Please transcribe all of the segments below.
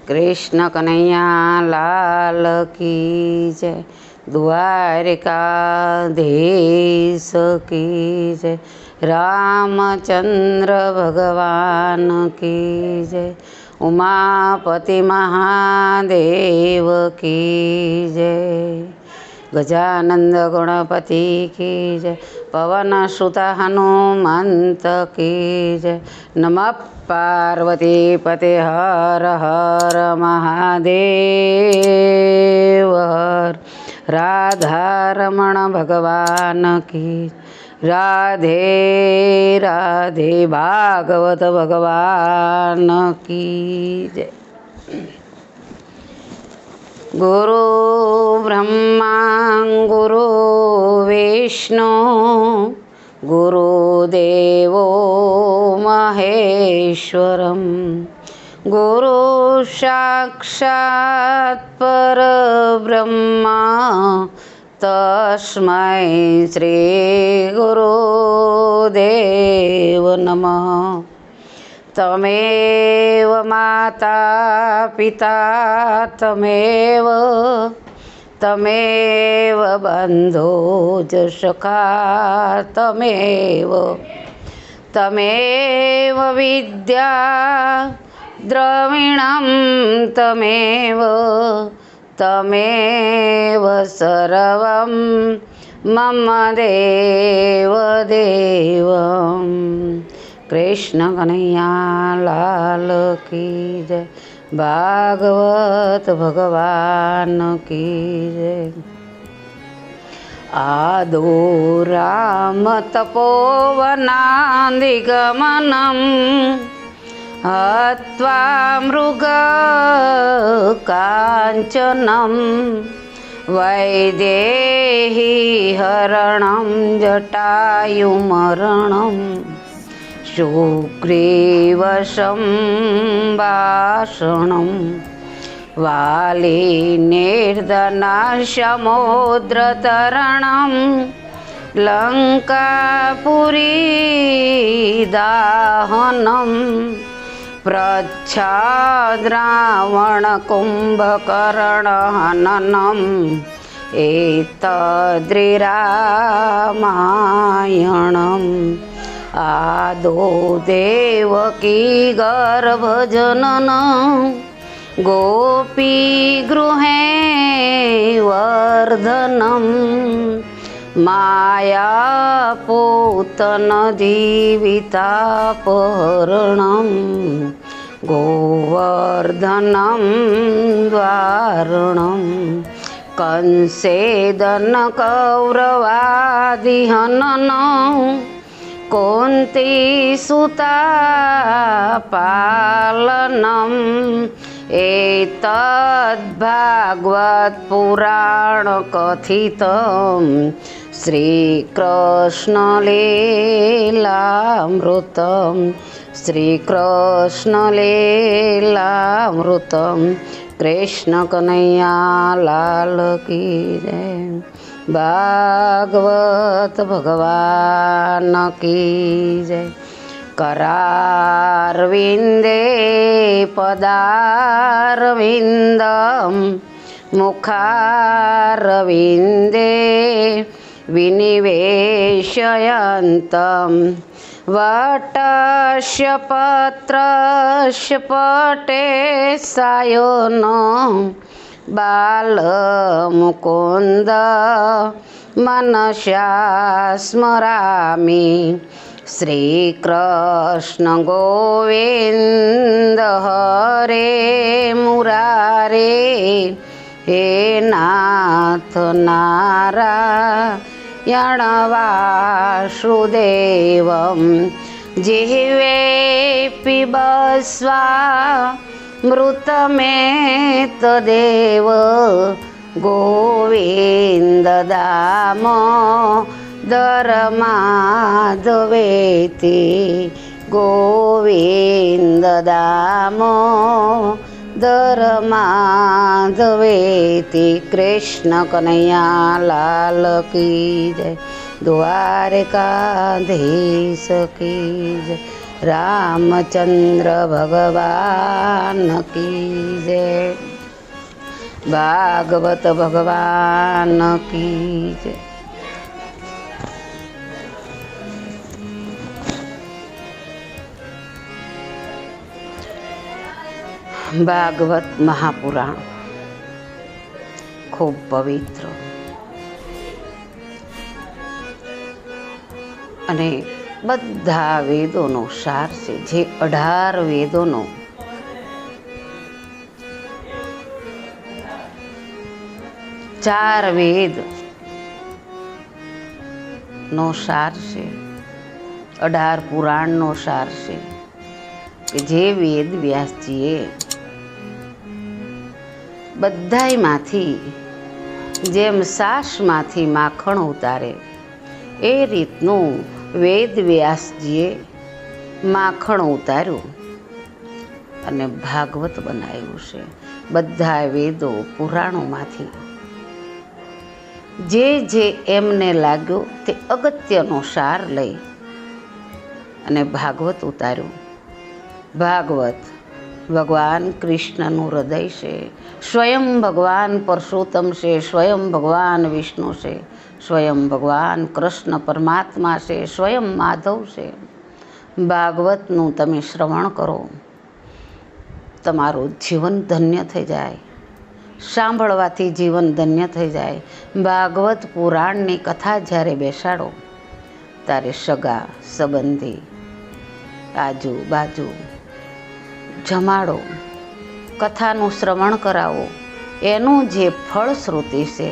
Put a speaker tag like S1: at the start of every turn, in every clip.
S1: कृष्ण कन्हैया लाल की जय। द्वारिकाधीश की जय। रामचंद्र भगवान की जय। उमापति महादेव की जय। गजानंद गणपति की जय। पवन सुत हनुमंत की जय। नमः पार्वती पते हर हर महादेव हर। राधारमण भगवान की राधे राधे। भागवत भगवान की जय। गुरु ब्रह्मा गुरु विष्णु गुरुदेवो महेश्वरं। गुरु साक्षात् परब्रह्मा तस्मै श्री गुरुदेव नमः। तमेव माता पिता तमेव बन्धो च सखा तमेव विद्या द्रविणं तमेव सर्वं मम देवदेवं। कृष्ण कन्हैया लाल की जय। भागवत भगवान की जय। आदो राम तपोवनादिगमनं हत्वा मृगकाञ्चनं वैदेही हरणं जटायुमरणं सुग्रीवसंभाषणं वालीनिर्दनसमुद्रतरणं लङ्कापुरीदाहनं प्रच्छाद्रावणकुम्भकर्णहननम् एतद्रिरामायणम्। आदो देवकी गर्भजननं गोपीगृहे वर्धनं मायापूतनजीवितापहरणं गोवर्धनं द्वारणं कंसेदनकौरवादिहननं कुन्तीसुता पालनम् एतद्भागवतपुराणकथितं श्रीकृष्णलीलामृतं श्रीकृष्णलीलामृतं। कृष्ण कन्हैया लाल की जय। भागवत भगवान की जय। करारविन्दे पदारविन्दं मुखारविन्दे विनिवेशयन्तं वटस्य पत्रस्य पटे सायनं बालमुकुन्द मनसा स्मरामि। श्रीकृष्ण गोविन्द हरे मुरारे हे नाथ नारायण वासुदेवं। जिह्वे पिबस्वा मृतमेतदेव गोविन्द दामोदर माधवेति गोविन्द दामोदर माधवेति। कृष्ण कन्हैया लाल की जय। द्वारिकाधीश की जय। रामचंद्र भगवान की जय। भागवत भगवान की जय। ભાગવત મહાપુરાણ ખૂબ પવિત્ર અને બધા વેદોનો સાર છે, જે 18 વેદોનો ચાર વેદ નો સાર છે, 18 પુરાણનો સાર છે કે જે વેદ વ્યાસજીએ બધાયમાંથી જેમ સાસમાંથી માખણ ઉતારે એ રીતનું વેદ વ્યાસજીએ માખણ ઉતાર્યું અને ભાગવત બનાવ્યું છે. બધા વેદો પુરાણોમાંથી જે જે એમને લાગ્યો તે અગત્યનો સાર લઈ અને ભાગવત ઉતાર્યું. ભાગવત ભગવાન કૃષ્ણનું હૃદય છે, સ્વયં ભગવાન પરસોત્તમ છે, સ્વયં ભગવાન વિષ્ણુ છે, સ્વયં ભગવાન કૃષ્ણ પરમાત્મા છે, સ્વયં માધવ છે. ભાગવતનું તમે શ્રવણ કરો, તમારું જીવન ધન્ય થઈ જાય. સાંભળવાથી જીવન ધન્ય થઈ જાય. ભાગવત પુરાણની કથા જ્યારે બેસાડો ત્યારે સગા સંબંધી આજુબાજુ જમાડો, કથાનું શ્રવણ કરાવો. એનું જે ફળશ્રુતિ છે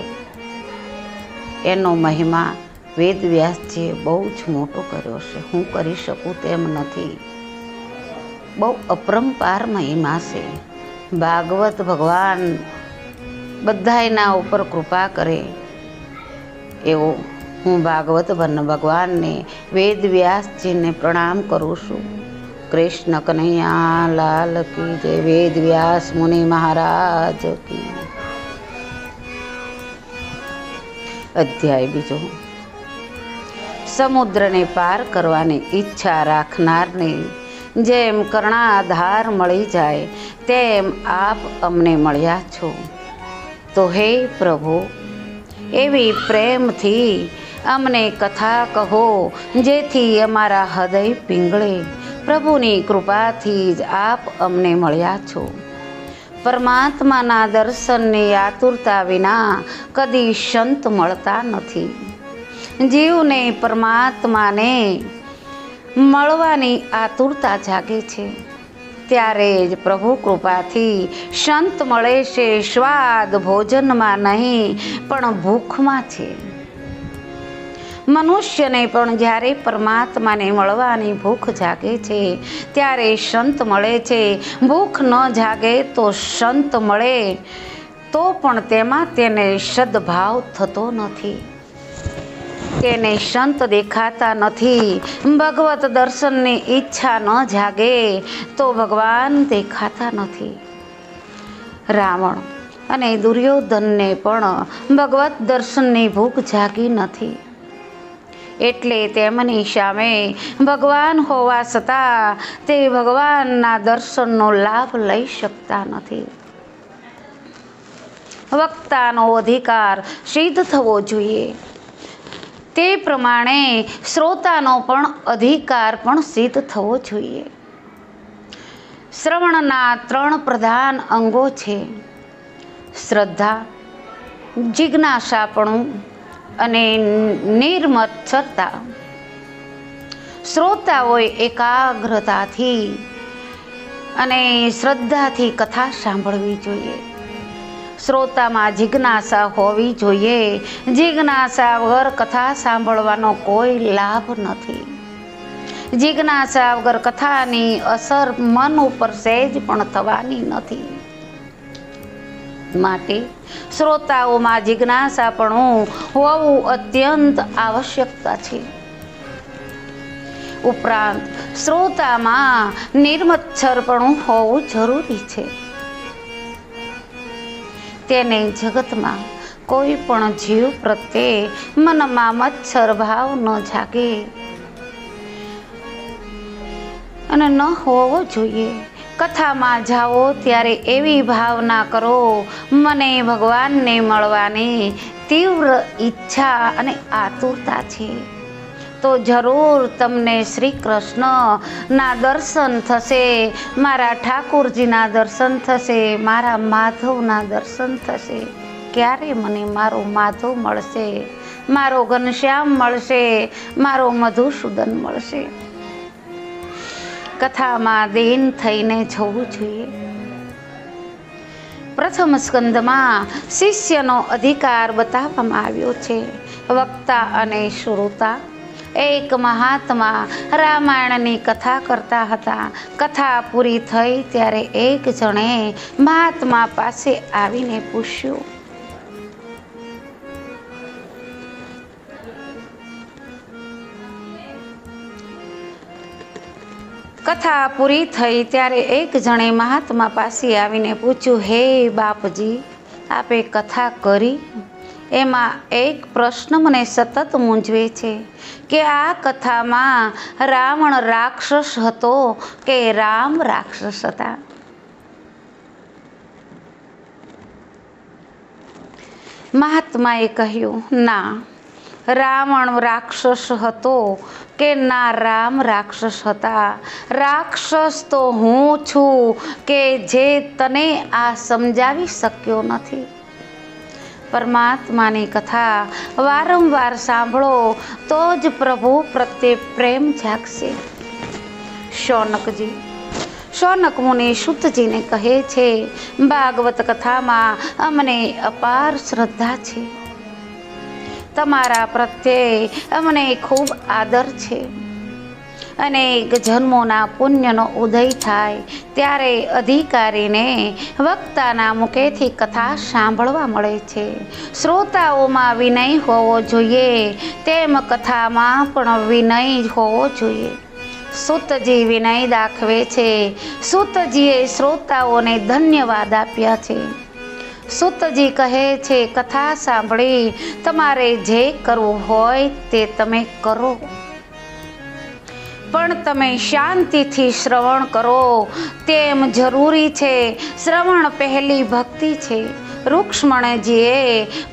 S1: એનો મહિમા વેદવ્યાસજીએ બહુ જ મોટો કર્યો છે. હું કરી શકું તેમ નથી. બહુ અપરંપાર મહિમા છે. ભાગવત ભગવાન બધાયના ઉપર કૃપા કરે એવો હું ભાગવત ભગવાનને વેદવ્યાસજીને પ્રણામ કરું છું. કૃષ્ણ કનૈયા લાલ કી જય. વેદ વ્યાસ મુનિ મહારાજ કી. અધ્યાય બીજો. સમુદ્રને પાર કરવાની ઈચ્છા રાખનારને જેમ કર્ણાધાર મળી જાય તેમ આપ અમને મળ્યા છો. તો હે પ્રભુ, એવી પ્રેમથી અમને કથા કહો જેથી અમારા હૃદય પીંગળે. પ્રભુની કૃપાથી જ આપ અમને મળ્યા છો. પરમાત્માના દર્શનની આતુરતા વિના કદી સંત મળતા નથી. જીવને પરમાત્માને મળવાની આતુરતા જાગે છે ત્યારે જ પ્રભુ કૃપાથી સંત મળે છે. સ્વાદ ભોજનમાં નહીં પણ ભૂખમાં છે. મનુષ્યને પણ જ્યારે પરમાત્માને મળવાની ભૂખ જાગે છે ત્યારે સંત મળે છે. ભૂખ ન જાગે તો સંત મળે તો પણ તેમાં તેને સદભાવ થતો નથી, તેને સંત દેખાતા નથી. ભગવત દર્શનની ઈચ્છા ન જાગે તો ભગવાન દેખાતા નથી. રાવણ અને દુર્યોધનને પણ ભગવત દર્શનની ભૂખ જાગી નથી, એટલે તેમની સામે ભગવાન હોવા છતાં તે ભગવાનના દર્શનનો લાભ લઈ શકતા નથી. વક્તાનો અધિકાર સિદ્ધ થવો જોઈએ, તે પ્રમાણે શ્રોતાનો પણ અધિકાર પણ સિદ્ધ થવો જોઈએ. શ્રવણના 3 પ્રધાન અંગો છે: શ્રદ્ધા, જિજ્ઞાસાપણું અને નિર્મત્સરતા. શ્રોતાઓએ એકાગ્રતાથી અને શ્રદ્ધાથી કથા સાંભળવી જોઈએ. શ્રોતામાં જિજ્ઞાસા હોવી જોઈએ. જિજ્ઞાસા વગર કથા સાંભળવાનો કોઈ લાભ નથી. જિજ્ઞાસા વગર કથાની અસર મન ઉપર સહેજ પણ થવાની નથી. માટે શ્રોતાઓમાં જિજ્ઞાસાપણું હોવું અત્યંત આવશ્યકતા છે. ઉપરાંત શ્રોતામાં નિર્મત્સરપણું હોવું જરૂરી છે. તેને જગતમાં કોઈ પણ જીવ પ્રત્યે મનમાં મત્સર ભાવ ન જાગે. અને ન હોવો જોઈએ. કથામાં જાઓ ત્યારે એવી ભાવના કરો, મને ભગવાનને મળવાની તીવ્ર ઈચ્છા અને આતુરતા છે, તો જરૂર તમને શ્રી કૃષ્ણના દર્શન થશે, મારા ઠાકોરજીના દર્શન થશે, મારા માધવના દર્શન થશે. ક્યારે મને મારો માધવ મળશે, મારો ઘનશ્યામ મળશે, મારો મધુસૂદન મળશે. કથામાં દીન થઈને જવું જોઈએ. પ્રથમ સ્કંદમાં શિષ્યનો અધિકાર બતાવવામાં આવ્યો છે. વક્તા અને શ્રોતા. એક મહાત્મા રામાયણની કથા કરતા હતા. કથા પૂરી થઈ ત્યારે એક જણે મહાત્મા પાસે આવીને પૂછ્યું, કથા પૂરી થઈ ત્યારે એક જણે મહાત્મા પાસે આવીને પૂછ્યું, હે બાપજી, આપે કથા કરી, એમાં એક પ્રશ્ન મને સતત મૂંઝવે છે કે આ કથામાં રાવણ રાક્ષસ હતો કે રામ રાક્ષસ હતા? મહાત્માએ કહ્યું, ના, રાવણ રાક્ષસ હતો કે ના રામ રાક્ષસ હતા. રાક્ષસ તો હું છું કે જે તને આ સમજાવી શક્યો નથી. પરમાત્માની કથા વારંવાર સાંભળો તો જ પ્રભુ પ્રત્યે પ્રેમ જાગશે. શૌનક મુનિ સૂતજીને કહે છે, ભાગવત કથામાં અમને અપાર શ્રદ્ધા છે, તમારા પ્રત્યે અમને ખૂબ આદર છે. અનેક જન્મોના પુણ્યનો ઉદય થાય ત્યારે અધિકારીને વક્તાના મુખેથી કથા સાંભળવા મળે છે. શ્રોતાઓમાં વિનય હોવો જોઈએ, તેમ કથામાં પણ વિનય હોવો જોઈએ. સૂતજી વિનય દાખવે છે. સૂતજીએ શ્રોતાઓને ધન્યવાદ આપ્યા છે. સૂતજી કહે છે, કથા સાંભળી તમારે જે કરવું હોય તે તમે કરો, પણ તમે શાંતિથી શ્રવણ કરો તેમ જરૂરી છે. શ્રવણ પહેલી ભક્તિ છે. રુક્ષ્મણજીએ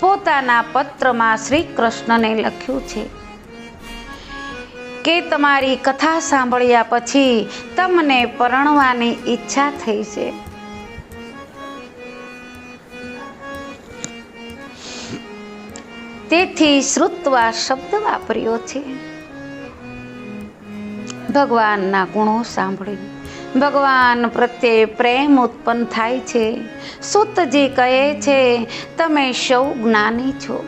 S1: પોતાના પત્રમાં શ્રી કૃષ્ણને લખ્યું છે કે તમારી કથા સાંભળ્યા પછી તમને પરણવાની ઈચ્છા થઈ છે. તેથી શ્રુત્વા શબ્દ વાપર્યો છે. ભગવાનના ગુણો સાંભળી ભગવાન પ્રત્યે પ્રેમ ઉત્પન્ન થાય છે. સૂતજી કહે છે, તમે સૌ જ્ઞાની છો,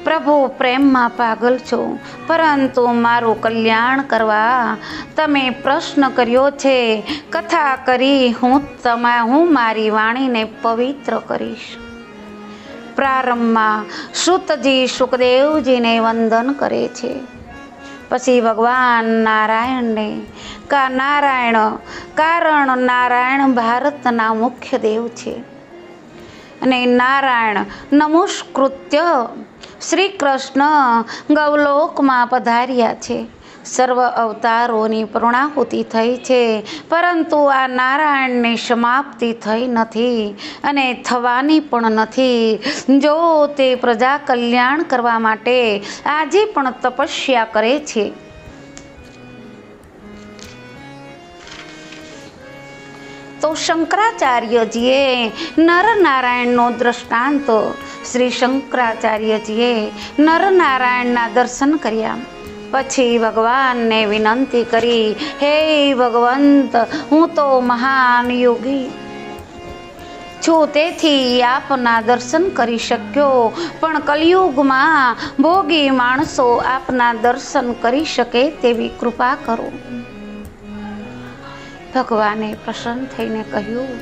S1: પ્રભુ પ્રેમમાં પાગલ છો, પરંતુ મારું કલ્યાણ કરવા તમે પ્રશ્ન કર્યો છે. કથા કરી હું મારી વાણીને પવિત્ર કરીશ. પ્રારંભમાં સૂતજી સુખદેવજીને વંદન કરે છે. પછી ભગવાન નારાયણને કારણ નારાયણ ભારતના મુખ્ય દેવ છે અને નારાયણ નમસ્કૃત્ય શ્રી કૃષ્ણ ગૌલોકમાં પધાર્યા છે. સર્વ અવતારોની પૂર્ણાહુતિ થઈ છે, પરંતુ આ નારાયણની સમાપ્તિ થઈ નથી અને થવાની પણ નથી. જો તે પ્રજા કલ્યાણ કરવા માટે આજે પણ તપસ્યા કરે છે. તો શંકરાચાર્યજીએ નરનારાયણનો દ્રષ્ટાંત શ્રી શંકરાચાર્યજીએ નરનારાયણના દર્શન કર્યા. પછી ભગવાનને વિનંતી કરી, હે ભગવંત, હું તો મહાન યોગી છું, તેથી આપના દર્શન કરી શક્યો, પણ કલિયુગમાં ભોગી માણસો આપના દર્શન કરી શકે તેવી કૃપા કરો. ભગવાને પ્રસન્ન થઈને કહ્યું,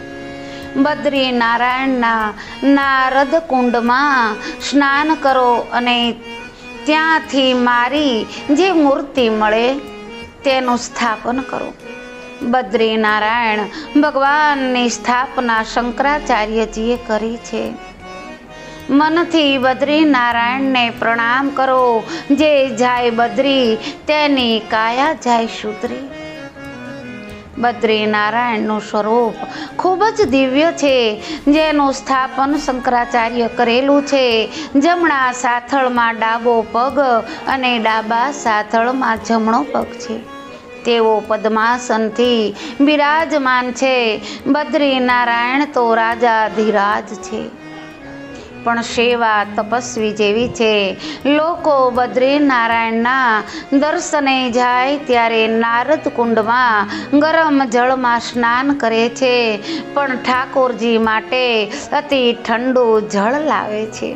S1: બદ્રી નારાયણના નારદ કુંડમાં સ્નાન કરો અને ત્યાંથી મારી જે મૂર્તિ મળે તેનું સ્થાપન કરો. બદ્રી નારાયણ ભગવાનની સ્થાપના શંકરાચાર્યજીએ કરી છે. મનથી બદ્રી નારાયણને પ્રણામ કરો. જે જાય બદ્રી તેની કાયા જાય સુધરી. બદ્રી નારાયણનું સ્વરૂપ ખૂબ જ દિવ્ય છે, જેનું સ્થાપન શંકરાચાર્ય કરેલું છે. જમણા સાથળમાં ડાબો પગ અને ડાબા સાથળમાં જમણો પગ છે. તેઓ પદ્માસનથી બિરાજમાન છે. બદ્રી નારાયણ તો રાજાધિરાજ છે, પણ સેવા તપસ્વી જેવી છે. લોકો બદ્રી નારાયણના દર્શને જાય ત્યારે નારદ કુંડમાં ગરમ જળમાં સ્નાન કરે છે, પણ ઠાકોરજી માટે અતિ ઠંડુ જળ લાવે છે.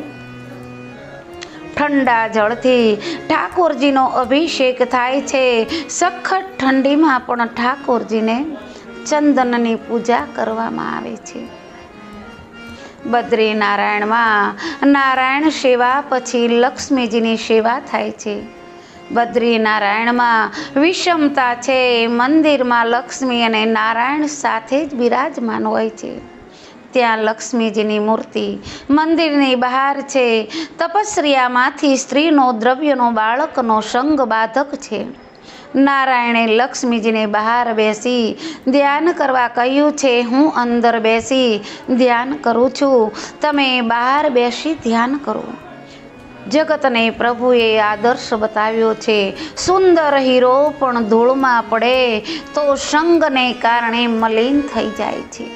S1: ઠંડા જળથી ઠાકોરજીનો અભિષેક થાય છે. સખત ઠંડીમાં પણ ઠાકોરજીને ચંદનની પૂજા કરવામાં આવે છે. બદ્રી નારાયણમાં નારાયણ સેવા પછી લક્ષ્મીજીની સેવા થાય છે. બદ્રી નારાયણમાં વિષમતા છે. મંદિરમાં લક્ષ્મી અને નારાયણ સાથે જ બિરાજમાન હોય છે. ત્યાં લક્ષ્મીજીની મૂર્તિ મંદિરની બહાર છે. તપસ્યામાંથી સ્ત્રીનો દ્રવ્યનો બાળકનો સંગ બાધક છે. નારાયણે લક્ષ્મીજીને બહાર બેસી ધ્યાન કરવા કહ્યું છે. હું અંદર બેસી ધ્યાન કરું છું, તમે બહાર બેસી ધ્યાન કરો. જગતને પ્રભુએ આદર્શ બતાવ્યો છે. સુંદર હીરો પણ ધૂળમાં પડે તો સંગને કારણે મલિન થઈ જાય છે.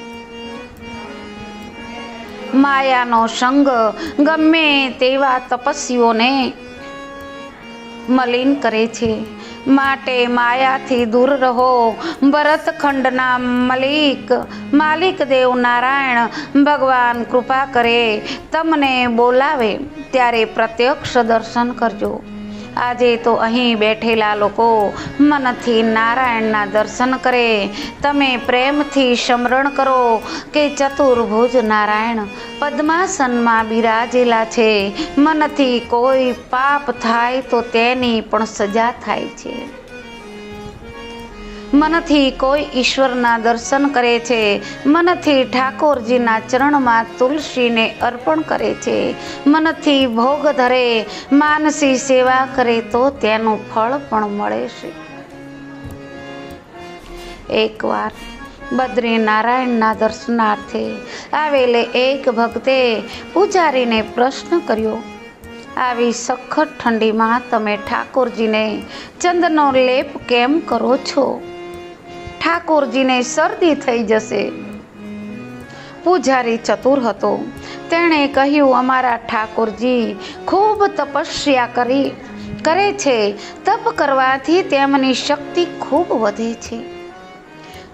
S1: માયાનો સંગ ગમે તેવા તપસ્વીઓને મલિન કરે છે, માટે માયાથી દૂર રહો. ભરતખંડના માલિક દેવ નારાયણ ભગવાન કૃપા કરે, તમને બોલાવે ત્યારે પ્રત્યક્ષ દર્શન કરજો. આજે તો અહીં બેઠેલા લોકો મનથી નારાયણના દર્શન કરે. તમે પ્રેમથી સ્મરણ કરો કે ચતુર્ભુજ નારાયણ પદ્માસનમાં બિરાજેલા છે. મનથી કોઈ પાપ થાય તો તેની પણ સજા થાય છે. મનથી કોઈ ઈશ્વરના દર્શન કરે છે. મનથી ઠાકોરજીના ચરણમાં તુલસીને અર્પણ કરે છે. મનથી ભોગ ધરે, માનસી સેવા કરે તો તેનું ફળ પણ મળે છે. એકવાર બદ્રી નારાયણના દર્શનાર્થે આવેલે એક ભક્તે પૂજારીને પ્રશ્ન કર્યો, આવી સખત ઠંડીમાં તમે ઠાકોરજીને ચંદનનો લેપ કેમ કરો છો? ઠાકોરજીને શરદી થઈ જશે. પૂજારી ચતુર હતો. તેણે કહ્યું, અમારા ઠાકોરજી ખૂબ તપસ્યા કરે છે. તપ કરવાથી તેમની શક્તિ ખૂબ વધે છે.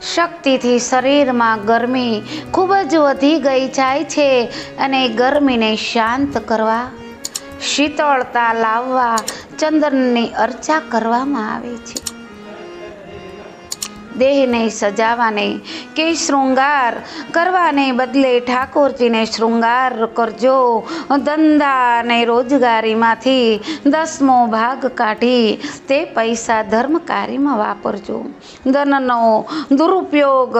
S1: શક્તિથી શરીરમાં ગરમી ખૂબ જ વધી ગઈ જાય છે, અને ગરમીને શાંત કરવા, શીતળતા લાવવા ચંદનની અર્ચા કરવામાં આવે છે. દેહને સજાવાને કે શૃંગાર કરવાને બદલે ઠાકોરજીને શૃંગાર કરજો. ધંધા અને રોજગારીમાંથી 10મો ભાગ કાઢી તે પૈસા ધર્મ કાર્યમાં વાપરજો. ધનનો દુરુપયોગ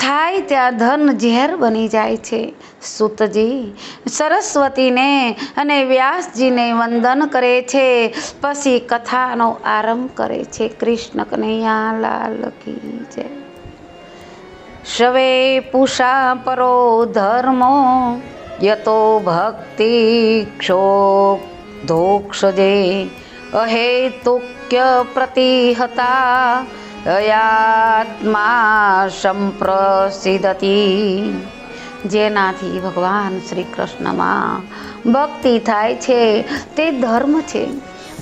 S1: થાય ત્યાં ધન ઝેર બની જાય છે. સૂતજી સરસ્વતીને અને વ્યાસજીને વંદન કરે છે, પછી કથાનો આરંભ કરે છે. કૃષ્ણ કનૈયા લાલ કી જય. શવે પૂષા પરો ધર્મો યતો ભક્તિ ક્ષોધોક્ષજે અહેતુક્ય પ્રતિહતા અયાત્મા સંપ્રસિદ્ધતી. જેનાથી ભગવાન શ્રી કૃષ્ણમાં ભક્તિ થાય છે તે ધર્મ છે.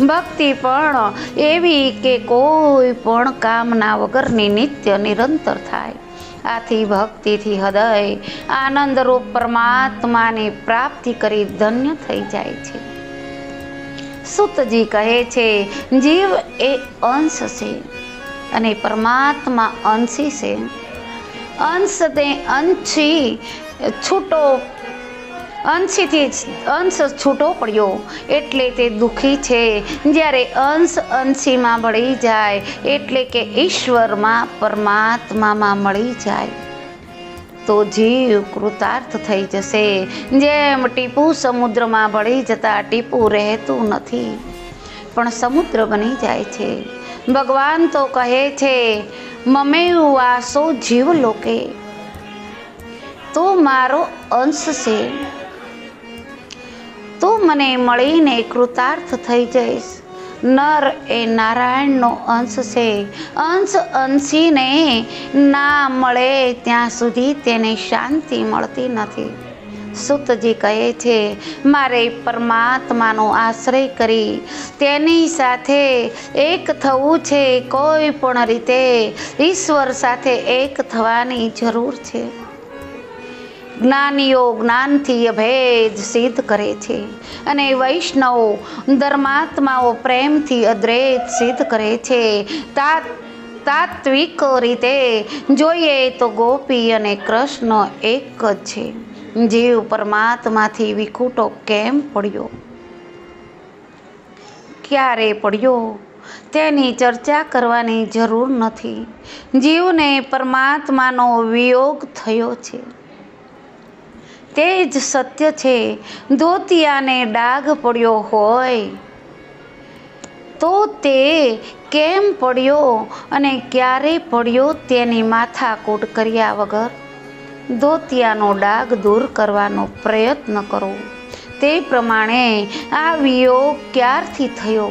S1: ભક્તિ પણ એવી કે કોઈ પણ કામના વગરની નિત્ય નિરંતર થાય. આથી ભક્તિથી હૃદય આનંદરૂપ પરમાત્માની પ્રાપ્તિ કરી ધન્ય થઈ જાય છે. સૂતજી કહે છે, જીવ એ અંશ છે અને પરમાત્મા અંશી છે. અંશને અંશ છૂટો પડ્યો એટલે તે દુઃખી છે. જ્યારે અંશ અંશીમાં ભળી જાય એટલે કે ઈશ્વરમાં પરમાત્મામાં મળી જાય તો જીવ કૃતાર્થ થઈ જશે. જેમ ટીપુ સમુદ્રમાં ભળી જતા ટીપુ રહેતું નથી પણ સમુદ્ર બની જાય છે. ભગવાન તો કહે છે મમેવ વાસો જીવ લોકે, તો મારો અંશ છે, તો મને મળીને કૃતાર્થ થઈ જઈશ. નર એ નારાયણનો અંશ છે. અંશ અંશીને ના મળે ત્યાં સુધી તેને શાંતિ મળતી નથી. સુતજી કહે છે મારે પરમાત્માનો આશ્રય કરી તેની સાથે એક થવું છે. કોઈ પણ રીતે ઈશ્વર સાથે એક થવાની જરૂર છે. જ્ઞાનીઓ જ્ઞાનથી અભેદ સિદ્ધ કરે છે અને વૈષ્ણવો ધર્માત્માઓ પ્રેમથી અદ્વૈત સિદ્ધ કરે છે. તાત્વિક રીતે જોઈએ તો ગોપી અને કૃષ્ણ એક જ છે. જીવ પરમાત્માથી વિખૂટો કેમ પડ્યો, ક્યારે પડ્યો તેની ચર્ચા કરવાની જરૂર નથી. જીવને પરમાત્માનો વિયોગ થયો છે તે જ સત્ય છે. ધોતિયાને ડાઘ પડ્યો હોય તો તે કેમ પડ્યો અને ક્યારે પડ્યો તેની માથાકૂટ કર્યા વગર ધોતિયાનો ડાઘ દૂર કરવાનો પ્રયત્ન કરો. તે પ્રમાણે આ વિયોગ ક્યારથી થયો,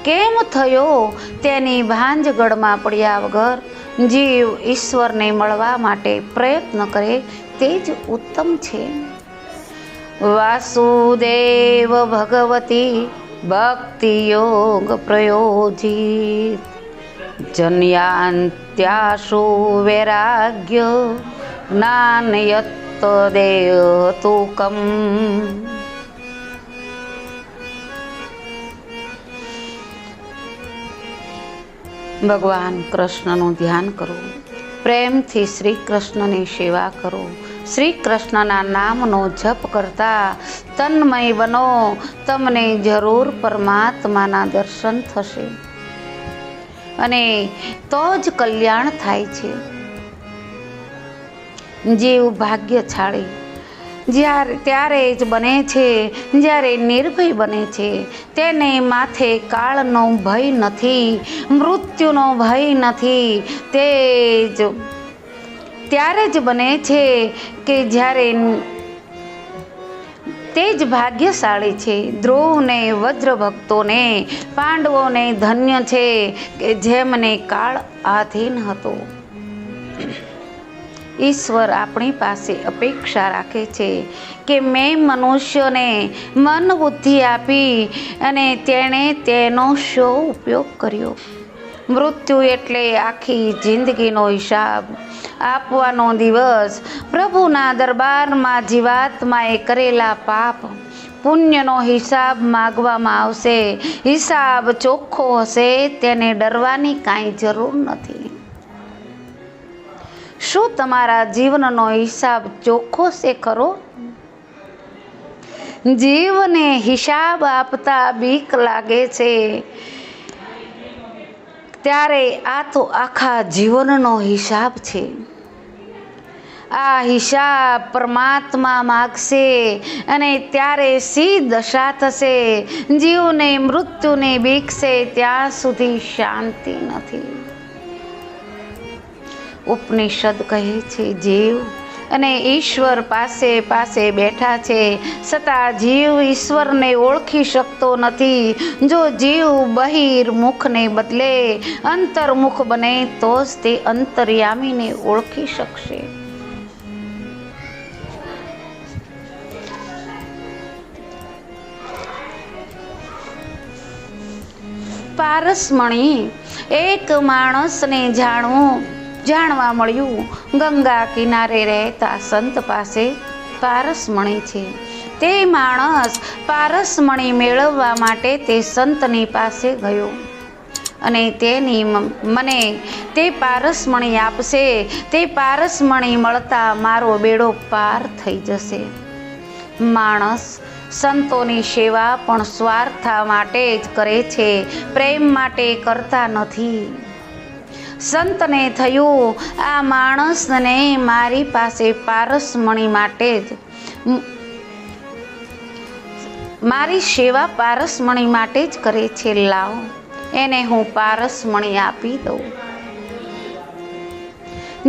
S1: કેમ થયો તેની ભાંજગડમાં પડ્યા વગર જીવ ઈશ્વરને મળવા માટે પ્રયત્ન કરે તે જ ઉત્તમ છે. વાસુદેવ ભગવતી ભક્તિ યોગ પ્રયોજિત જન્યાન્ત્યાશુ વૈરાગ્ય જ્ઞાનયત દેહતુકમ. ભગવાન કૃષ્ણનું ધ્યાન કરો, પ્રેમથી શ્રી કૃષ્ણની સેવા કરો. શ્રી કૃષ્ણના નામનો જપ કરતા તન્મય બનો. તમને જરૂર પરમાત્માના દર્શન થશે અને તો જ કલ્યાણ થાય છે. જીવ ભાગ્યશાળી ત્યારે જ બને છે જ્યારે નિર્ભય બને છે. તેને માથે કાળનો ભય નથી, મૃત્યુનો ભય નથી. ત્યારે જ બને છે કે જ્યારે તે જ ભાગ્યશાળી છે. ધ્રુવને વજ્ર ભક્તોને પાંડવોને ધન્ય છે કે જેમને કાળ આધીન હતો. ઈશ્વર આપણી પાસે અપેક્ષા રાખે છે કે મેં મનુષ્યને મન બુદ્ધિ આપી અને તેણે તેનો શો ઉપયોગ કર્યો. મૃત્યુ એટલે આખી જિંદગીનો હિસાબ આપવાનો દિવસ. પ્રભુના દરબારમાં જીવાત્માએ કરેલા પાપ પુણ્યનો હિસાબ માગવામાં આવશે. હિસાબ ચોખ્ખો હશે, તેને ડરવાની કાંઈ જરૂર નથી. શું તમારા જીવનનો હિસાબ ચોખ્ખો છે ખરો? જીવને હિસાબ આપતા બીક લાગે છે ત્યારે આ તો આખા જીવનનો હિસાબ છે. આ હિસાબ પરમાત્મા માગશે અને ત્યારે સી દશા થશે. જીવને મૃત્યુની બીક છે ત્યાં સુધી શાંતિ નથી. ઉપનિષદ કહે છે જીવ અને ઈશ્વર પાસે પાસે બેઠા છે, છતાં જીવ ઈશ્વરને ઓળખી શકતો નથી. જો જીવ બહિર્મુખને બદલે અંતર્મુખ બને તો જ તે અંતર્યામીને ઓળખી શકશે. પારસમણી એક માણસને જાણવા મળ્યું. ગંગા કિનારે રહેતા સંત પાસે પારસમણી છે. તે માણસ પારસમણી મેળવવા માટે તે સંતની પાસે ગયો અને મને તે પારસમણી આપશે. તે પારસમણી મળતા મારો બેડો પાર થઈ જશે. માણસ સંતોની સેવા પણ સ્વાર્થ માટે જ કરે છે, પ્રેમ માટે કરતા નથી. સંતને થયું આ માણસને મારી પાસે પારસમણી માટે જ મારી સેવા પારસમણી માટે જ કરે છે, લાવ એને હું પારસમણી આપી દઉં,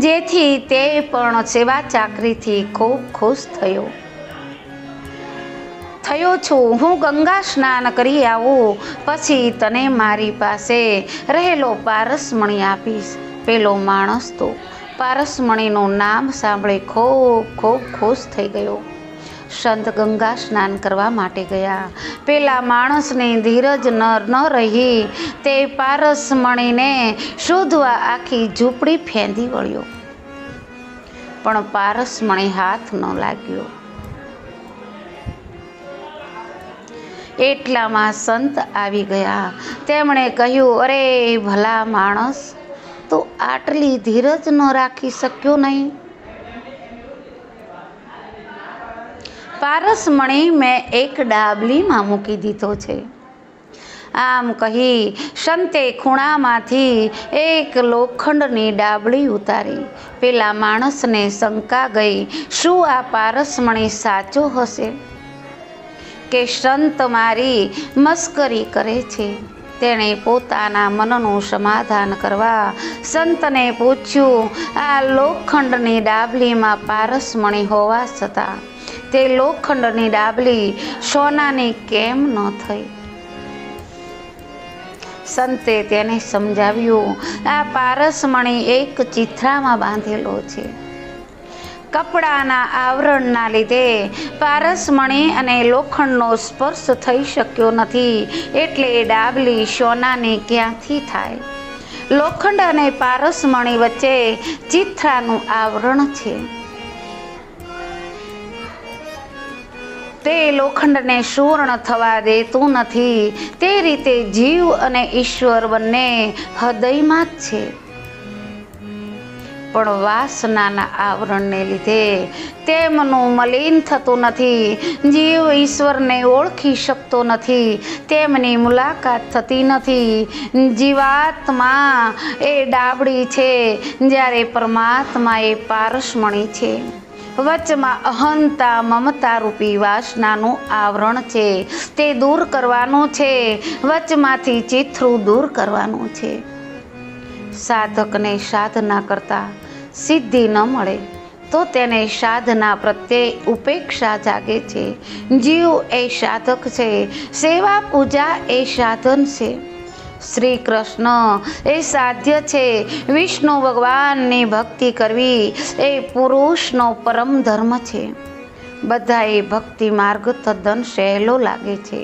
S1: જેથી તે પણ સેવા ચાકરીથી ખૂબ ખુશ થયો છું. હું ગંગા સ્નાન કરી આવું પછી તને મારી પાસે રહેલો પારસમણી આપીશ. પેલો માણસ તો પારસમણીનું નામ સાંભળી ખૂબ ખૂબ ખુશ થઈ ગયો. સંત ગંગા સ્નાન કરવા માટે ગયા. પેલા માણસની ધીરજ ન રહી, તે પારસમણીને શોધવા આખી ઝૂંપડી ફેંદી વળ્યો, પણ પારસમણી હાથ ન લાગ્યો. એટલામાં સંત આવી ગયા. તેમણે કહ્યું, અરે ભલા માણસ, તો આટલી ધીરજ ન રાખી શક્યો નહીં? પારસમણી મેં એક ડાબલીમાં મૂકી દીધો છે. આમ કહી સંતે ખૂણામાંથી એક લોખંડની ડાબલી ઉતારી. પેલા માણસને શંકા ગઈ, શું આ પારસમણી સાચો હશે કે સંત મારી મસ્કરી કરે છે? તેણે પોતાના મનનું સમાધાન કરવા સંતને પૂછ્યું, આ લોખંડની ડાબલીમાં પારસમણી હોવા છતાં તે લોખંડની ડાબલી સોનાની કેમ ન થઈ? સંતે તેને સમજાવ્યું, આ પારસમણી એક ચિથરામાં બાંધેલો છે. કપડાના આવરણના લીધે પારસમણી અને લોખંડનો સ્પર્શ થઈ શક્યો નથી, એટલે ડાબલી સોનાની ક્યાંથી થાય? લોખંડ અને પારસમણી વચ્ચે ચિથરાનું આવરણ છે. તે લોખંડને શૂર્ણ થવા દેતું નથી. તે રીતે જીવ અને ઈશ્વર બંને હૃદયમાં જ છે, પણ વાસનાના આવરણને લીધે તેમનું મલિન થતું નથી. જીવ ઈશ્વરને ઓળખી શકતો નથી, તેમની મુલાકાત થતી નથી. જીવાત્મા એ ડાબડી છે, જ્યારે પરમાત્મા એ પારસમણી છે. વચમાં અહંતા મમતા રૂપી વાસનાનું આવરણ છે, તે દૂર કરવાનું છે. વચમાંથી ચિથરું દૂર કરવાનું છે. સાધકને સાધના કરતા સિદ્ધિ ન મળે તો તેને સાધના પ્રત્યે ઉપેક્ષા જાગે છે. જીવ એ સાધક છે, સેવા પૂજા એ સાધન છે. શ્રી કૃષ્ણ એ સાધ્ય છે. વિષ્ણુ ભગવાનની ભક્તિ કરવી એ પુરુષનો પરમ ધર્મ છે. બધા એ ભક્તિ માર્ગ તદ્દન સહેલો લાગે છે.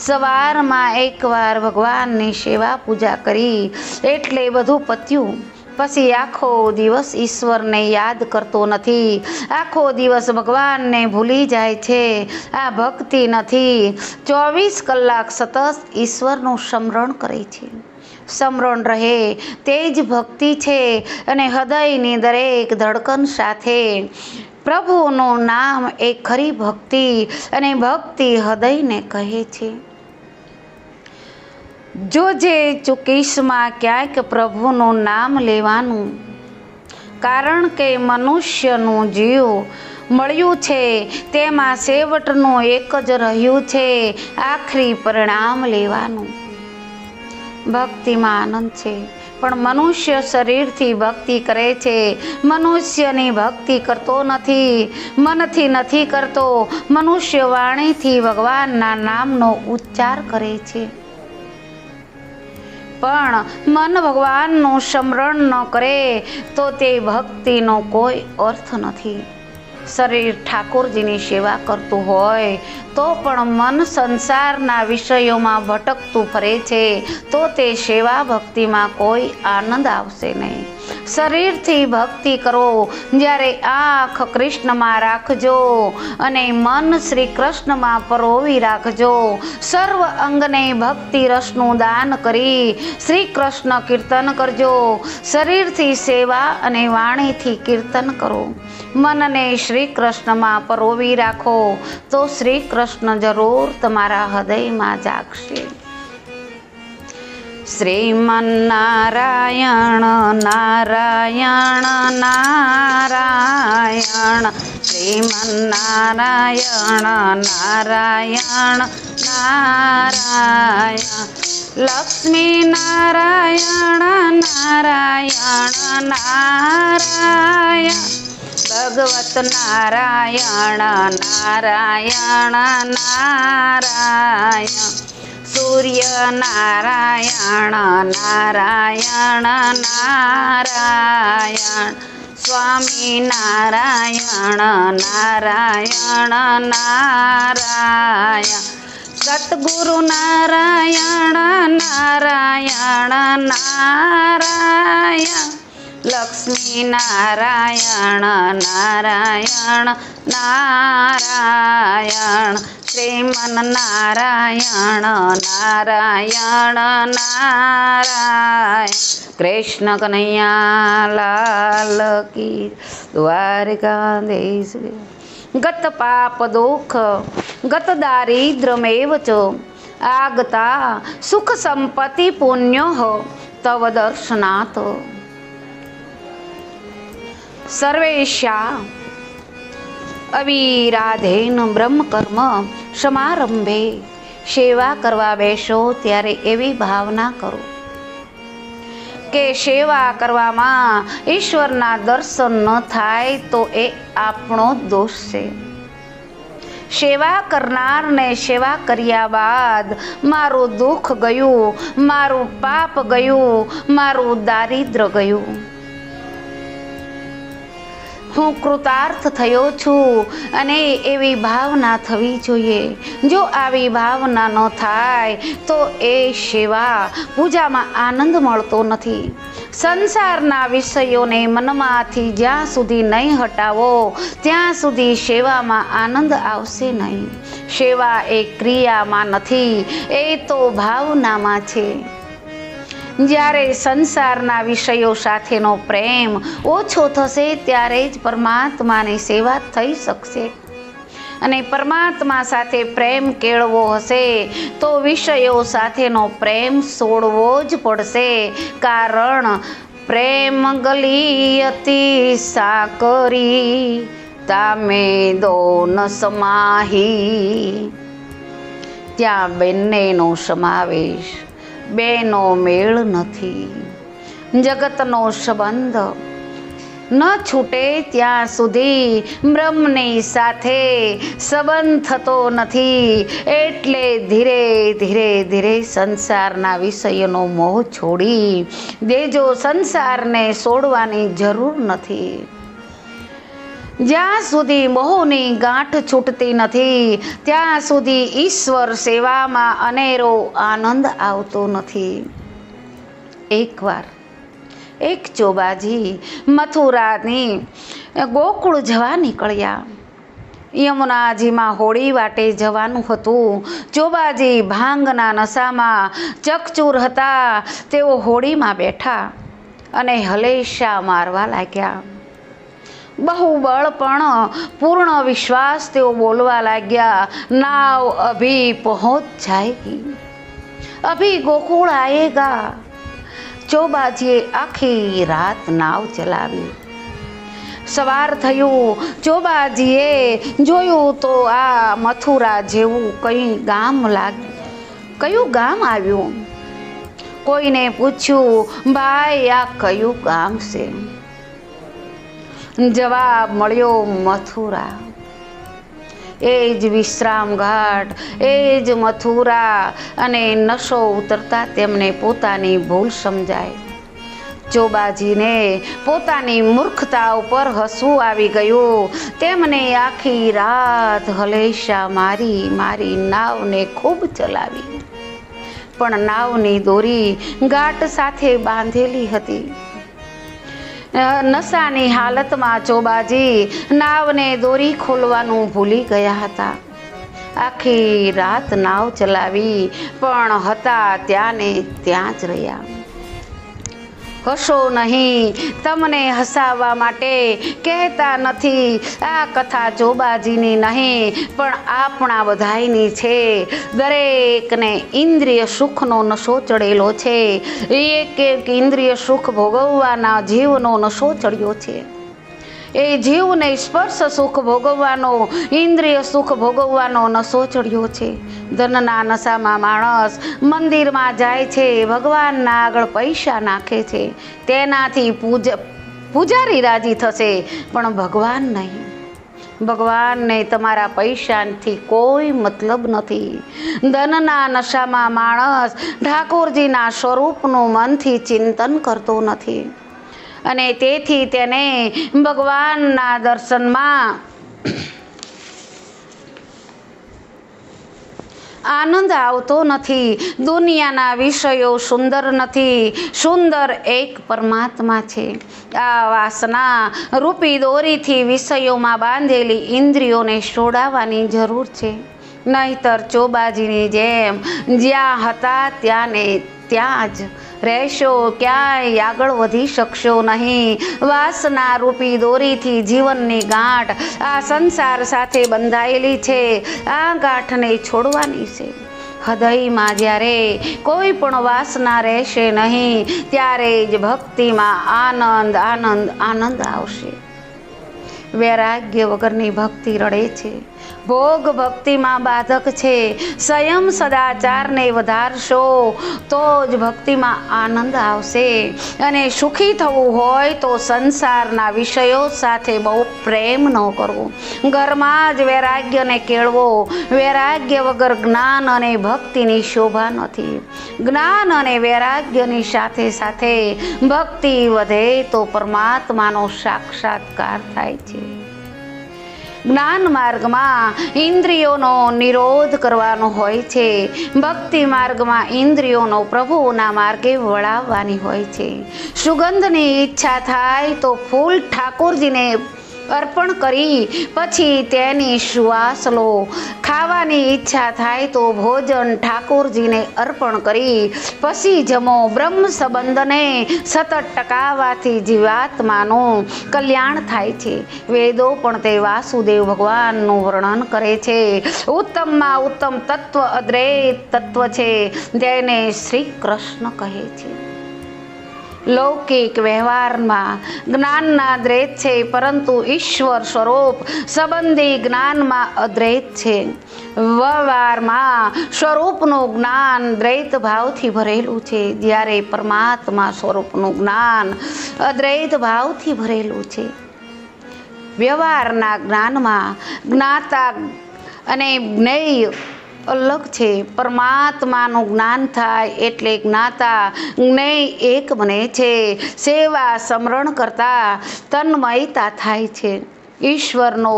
S1: સવારમાં એકવાર ભગવાનની સેવા પૂજા કરી એટલે બધું પત્યું. પછી આખો દિવસ ઈશ્વરને યાદ કરતો નથી, આખો દિવસ ભગવાનને ભૂલી જાય છે. આ ભક્તિ નથી. 24 કલાક સતત ઈશ્વરનું સ્મરણ કરે છે. સ્મરણ રહે તે જ ભક્તિ છે. અને હૃદયની દરેક ધડકન સાથે પ્રભુનું નામ એ ખરી ભક્તિ, અને ભક્તિ હૃદયને કહે છે, જોજે ચૂકીશમાં ક્યાંક પ્રભુનું નામ લેવાનું. કારણ કે મનુષ્યનું જીવ મળ્યું છે, તેમાં છેવટનું એક જ રહ્યું છે, આખરી પરિણામ લેવાનું. ભક્તિમાં આનંદ છે, પણ મનુષ્ય શરીરથી ભક્તિ કરે છે. મનુષ્યની ભક્તિ કરતો નથી, મનથી નથી કરતો. મનુષ્ય વાણીથી ભગવાનના નામનો ઉચ્ચાર કરે છે, પણ મન ભગવાનનું સ્મરણ ન કરે તો તે ભક્તિનો કોઈ અર્થ નથી. શરીર ઠાકોરજીની સેવા કરતું હોય તો પણ મન સંસારના વિષયોમાં ભટકતું ફરે છે, તો તે સેવા ભક્તિમાં કોઈ આનંદ આવશે નહીં. શરીરથી ભક્તિ કરો, જ્યારે આંખ કૃષ્ણમાં રાખજો અને મન શ્રી કૃષ્ણમાં પરોવી રાખજો. સર્વ અંગને ભક્તિ રસનું દાન કરી શ્રી કૃષ્ણ કીર્તન કરજો. શરીરથી સેવા અને વાણીથી કીર્તન કરો. મનને શ્રી કૃષ્ણમાં પરોવી રાખો તો શ્રી કૃષ્ણ જરૂર તમારા હૃદયમાં જાગશે. શ્રીમન્નારાયણ નારાયણ નારાયણ શ્રીમન્નારાયણ નારાયણ નારાયણ લક્ષ્મી નારાયણ નારાયણ નારાયણ ભગવત નારાયણ નારાયણ નારાયણ સૂર્ય નારાયણ નારાયણ નારાયણ સ્વામી નારાયણ નારાયણ નારાયણ સતગુરુ નારાયણ નારાયણ નારાયણ લક્ષ્મી નારાયણ નારાયણ નારાયણ શ્રીમન્નારાયણ નારાયણ નારાયણ કૃષ્ણ કનૈયા લાલ કી દ્વારિકાધીશ ગત પાપ દુઃખ ગત દારિદ્ર્યમેવ ચ આગતા સુખ સંપત્તિ પુણ્યો તવ દર્શનાથ સર્વેશા અવિરાધેન બ્રહ્મકર્મ સમારંભે સેવા કરવા બેસો ત્યારે એવી ભાવના કરો કે સેવા કરવામાં ઈશ્વરના દર્શન ન થાય તો એ આપણો દોષ છે. સેવા કરનારને સેવા કર્યા બાદ મારું દુઃખ ગયું, મારું પાપ ગયું, મારું દારિદ્ર્ય ગયું, હું કૃતાર્થ થયો છું અને એવી ભાવના થવી જોઈએ. જો આવી ભાવના ન થાય તો એ સેવા પૂજામાં આનંદ મળતો નથી. સંસારના વિષયોને મનમાંથી જ્યાં સુધી નહીં હટાવો ત્યાં સુધી સેવામાં આનંદ આવશે નહીં. સેવા એ ક્રિયામાં નથી, એ તો ભાવનામાં છે. જ્યારે સંસારના વિષયો સાથેનો પ્રેમ ઓછો થશે ત્યારે જ પરમાત્માની સેવા થઈ શકશે. અને પરમાત્મા સાથે પ્રેમ કેળવો હશે તો વિષયો સાથેનો પ્રેમ છોડવો જ પડશે. કારણ પ્રેમ ગલી અતિ સાકરી તામે દોન સમાહી, ત્યાં બંનેનો સમાવેશ, બેનો મેળ નથી. જગતનો સંબંધ ન છૂટે ત્યાં સુધી બ્રહ્મની સાથે સંબંધ થતો નથી. એટલે ધીરે ધીરે ધીરે સંસારના વિષયનો મોહ છોડી દેજો. સંસારને છોડવાની જરૂર નથી. જ્યાં સુધી મોહની ગાંઠ છૂટતી નથી ત્યાં સુધી ઈશ્વર સેવામાં અનેરો આનંદ આવતો નથી. એકવાર એક ચોબાજી મથુરાની ગોકુળ જવા નીકળ્યા. યમુનાજીમાં હોળી વાટે જવાનું હતું. ચોબાજી ભાંગના નશામાં ચકચૂર હતા. તેઓ હોળીમાં બેઠા અને હલેશા મારવા લાગ્યા. બહુ બળ પણ પૂર્ણ વિશ્વાસ તેઓ બોલવા લાગ્યા, નાવ અભી પહોંચ જાયગી, અભી ગોકુળ આયેગા. ચોબાજીએ આખી રાત નાવ ચલાવી. સવાર થયું. ચોબાજીએ જોયું તો આ મથુરા જેવું કયું ગામ આવ્યું. કોઈને પૂછ્યું, ભાઈ આ કયું ગામ છે? જવાબ મળ્યો, મથુરા. એ જ વિશ્રામ ઘાટ, એ જ મથુરા. અને નશો ઉતરતા તેમને પોતાની ભૂલ સમજાય. ચોબાજીને પોતાની મૂર્ખતા ઉપર હસવું આવી ગયું. તેમને આખી રાત હલેશા મારી નાવને ખૂબ ચલાવી, પણ નાવની દોરી ઘાટ સાથે બાંધેલી હતી. નશાની હાલતમાં ચોબાજી નાવને દોરી ખોલવાનું ભૂલી ગયા હતા. આખી રાત નાવ ચલાવી પણ હતા ત્યાં ને ત્યાં જ રહ્યા. હસો નહીં, તમને હસાવવા માટે કહેતા નથી. આ કથા ચોબાજીની નહીં પણ આપણા બધાયની છે. દરેકને ઇન્દ્રિય સુખનો નશો ચડેલો છે. એક એક ઇન્દ્રિય સુખ ભોગવવાના જીવનો નશો ચડ્યો છે. એ જીવને સ્પર્શ સુખ ભોગવવાનો, ઇન્દ્રિય સુખ ભોગવવાનો નશો ચડ્યો છે. ધનના નશામાં માણસ મંદિરમાં જાય છે, ભગવાનના આગળ પૈસા નાખે છે, તેનાથી પૂજારી રાજી થશે પણ ભગવાન નહીં. ભગવાનને તમારા પૈસાથી કોઈ મતલબ નથી. ધનના નશામાં માણસ ઠાકોરજીના સ્વરૂપનું મનથી ચિંતન કરતો નથી અને તેથી તેને ભગવાનના દર્શનમાં આનંદ આવતો નથી. દુનિયાના વિષયો સુંદર નથી, સુંદર એક પરમાત્મા છે. આ વાસના રૂપી દોરીથી વિષયોમાં બાંધેલી ઇન્દ્રિયોને છોડાવવાની જરૂર છે. નહીતર ચોબાજીની જેમ જ્યાં હતા ત્યાં જ રહેશો, ક્યાંય આગળ વધી શકશો નહીં. વાસના રૂપી દોરીથી જીવનની ગાંઠ આ સંસાર સાથે બંધાયેલી છે. આ ગાંઠને છોડવાની છે. હૃદયમાં જ્યારે કોઈ પણ વાસના રહેશે નહીં ત્યારે જ ભક્તિમાં આનંદ આનંદ આનંદ આવશે. વૈરાગ્ય વગરની ભક્તિ રડે છે. ભોગ ભક્તિમાં બાધક છે. સંયમ સદાચારને વધારશો તો જ ભક્તિમાં આનંદ આવશે. અને સુખી થવું હોય તો સંસારના વિષયો સાથે બહુ પ્રેમ ન કરવો. ઘરમાં જ વૈરાગ્યને કેળવો. વૈરાગ્ય વગર જ્ઞાન અને ભક્તિની શોભા નથી. જ્ઞાન અને વૈરાગ્યની સાથે સાથે ભક્તિ વધે તો પરમાત્માનો સાક્ષાત્કાર થાય છે. જ્ઞાન માર્ગમાં ઇન્દ્રિયોનો નિરોધ કરવાનો હોય છે. ભક્તિ માર્ગમાં ઇન્દ્રિયોનો પ્રભુના માર્ગે વળાવવાની હોય છે. સુગંધની ઈચ્છા થાય તો ફૂલ ઠાકોરજીને અર્પણ કરી પછી તેની સુવાસ લો. ખાવાની ઈચ્છા થાય તો ભોજન ઠાકોરજીને અર્પણ કરી પછી જમો. બ્રહ્મ સંબંધને સતત ટકાવવાથી જીવાત્માનું કલ્યાણ થાય છે. વેદો પણ તે વાસુદેવ ભગવાનનું વર્ણન કરે છે. ઉત્તમમાં ઉત્તમ તત્વ અદ્વૈત તત્વ છે, જેને શ્રી કૃષ્ણ કહે છે. લૌકિક વ્યવહારમાં જ્ઞાનના દ્વૈત છે, પરંતુ ઈશ્વર સ્વરૂપ સંબંધી જ્ઞાનમાં અદ્વૈત છે. વ્યવહારમાં સ્વરૂપનું જ્ઞાન દ્વૈત ભાવથી ભરેલું છે, જ્યારે પરમાત્મા સ્વરૂપનું જ્ઞાન અદ્વૈત ભાવથી ભરેલું છે. વ્યવહારના જ્ઞાનમાં જ્ઞાતા અને જ્ઞેય અલગ છે. પરમાત્માનું જ્ઞાન થાય એટલે જ્ઞાતા જ્ઞેય એક બને છે. સેવા સ્મરણ કરતા તન્મયતા થાય છે. ઈશ્વરનો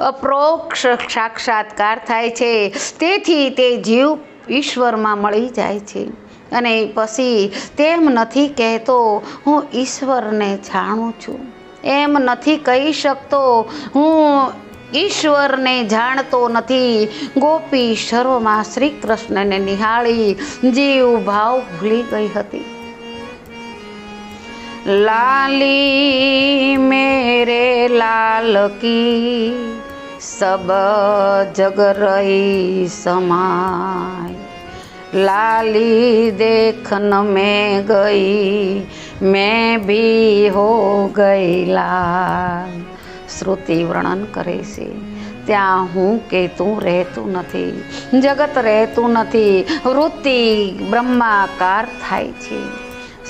S1: અપરોક્ષ સાક્ષાત્કાર થાય છે. તેથી તે જીવ ઈશ્વરમાં મળી જાય છે અને પછી તેમ નથી કહેતો હું ઈશ્વરને જાણું છું. એમ નથી કહી શકતો હું ઈશ્વરને જાણતો નથી. ગોપી સર્વમાં શ્રી કૃષ્ણને નિહાળી જીવ ભાવ ભૂલી ગઈ હતી. લાલી મેરે લાલ કી સબ જગ રહી સમાય, लाली देखन में गई मैं भी हो गई लाल. શ્રુતિ વર્ણન કરે છે ત્યાં હું કે તું રહેતું નથી, જગત રહેતું નથી, વૃત્તિ બ્રહ્માકાર થાય છે.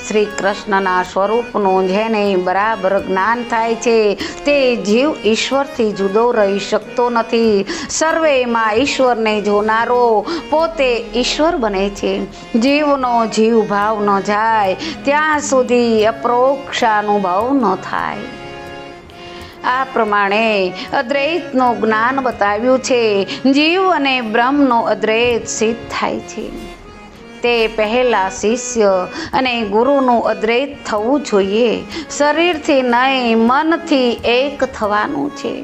S1: શ્રી કૃષ્ણના સ્વરૂપનું જેને બરાબર જ્ઞાન થાય છે તે જીવ ઈશ્વરથી જુદો રહી શકતો નથી. સર્વેમાં ઈશ્વરને જોનારો પોતે ઈશ્વર બને છે. જીવનો જીવ ભાવ ન જાય ત્યાં સુધી અપરોક્ષાનુભવ ન થાય. આ પ્રમાણે અદ્વૈતનું જ્ઞાન બતાવ્યું છે. જીવ અને બ્રહ્મનો અદ્વૈત સિદ્ધ થાય છે. તે પહેલાં શિષ્ય અને ગુરુનું અદ્વૈત થવું જોઈએ. શરીરથી નહીં મનથી એક થવાનું છે.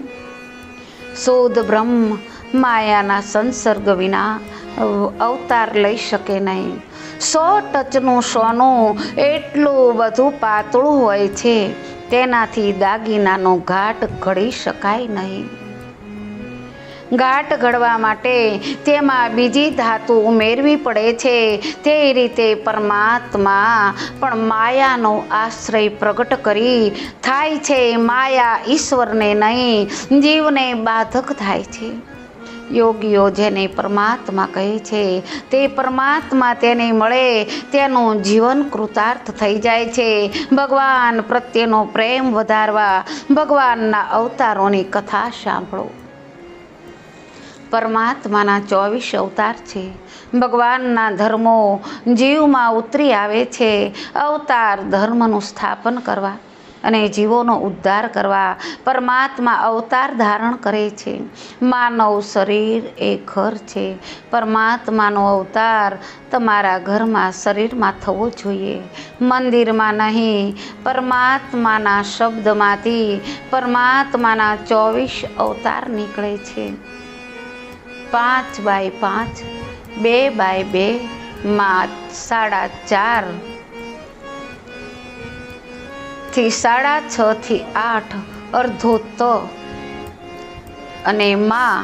S1: શુદ્ધ બ્રહ્મ માયાના સંસર્ગ વિના અવતાર લઈ શકે નહીં. 100 ટચનું સોનું એટલું બધું પાતળું હોય છે, તેનાથી દાગીનાનો ઘાટ ઘડી શકાય નહીં. ઘાટ ઘડવા માટે તેમાં બીજી ધાતુ ઉમેરવી પડે છે. તે રીતે પરમાત્મા પણ માયાનો આશ્રય પ્રગટ કરી થાય છે. માયા ઈશ્વરને નહીં, જીવને બાધક થાય છે. યોગીઓ જેને પરમાત્મા કહે છે, તે પરમાત્મા તેને મળે તેનું જીવન કૃતાર્થ થઈ જાય છે. ભગવાન પ્રત્યેનો પ્રેમ વધારવા ભગવાનના અવતારોની કથા સાંભળો. પરમાત્માના 24 અવતાર છે. ભગવાનના ધર્મો જીવમાં ઉતરી આવે છે. અવતાર ધર્મનું સ્થાપન કરવા અને જીવોનો ઉદ્ધાર કરવા પરમાત્મા અવતાર ધારણ કરે છે. માનવ શરીર એ ઘર છે. પરમાત્માનો અવતાર તમારા ઘરમાં શરીરમાં થવો જોઈએ, મંદિરમાં નહીં. પરમાત્માના શબ્દમાંથી પરમાત્માના 24 અવતાર નીકળે છે. 5x5, 2x2 માં 4.5 થી 6.5 થી 8 અર્ધો ત અને માં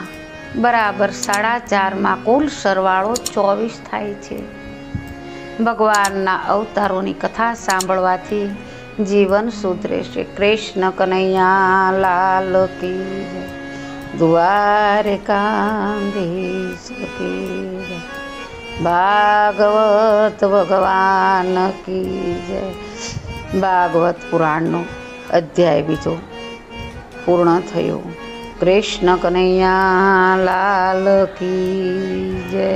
S1: બરાબર 4.5 માં કુલ સરવાળો 24 થાય છે. ભગવાનના અવતારોની કથા સાંભળવાથી જીવન સુધરે છે. કૃષ્ણ કનૈયા લાલ કી જય. દ્વારકાધીશ કી જય. ભાગવત ભગવાન કી જય. ભાગવત પુરાણનો અધ્યાય 2 પૂર્ણ થયો. કૃષ્ણ કનૈયા લાલ કી જય.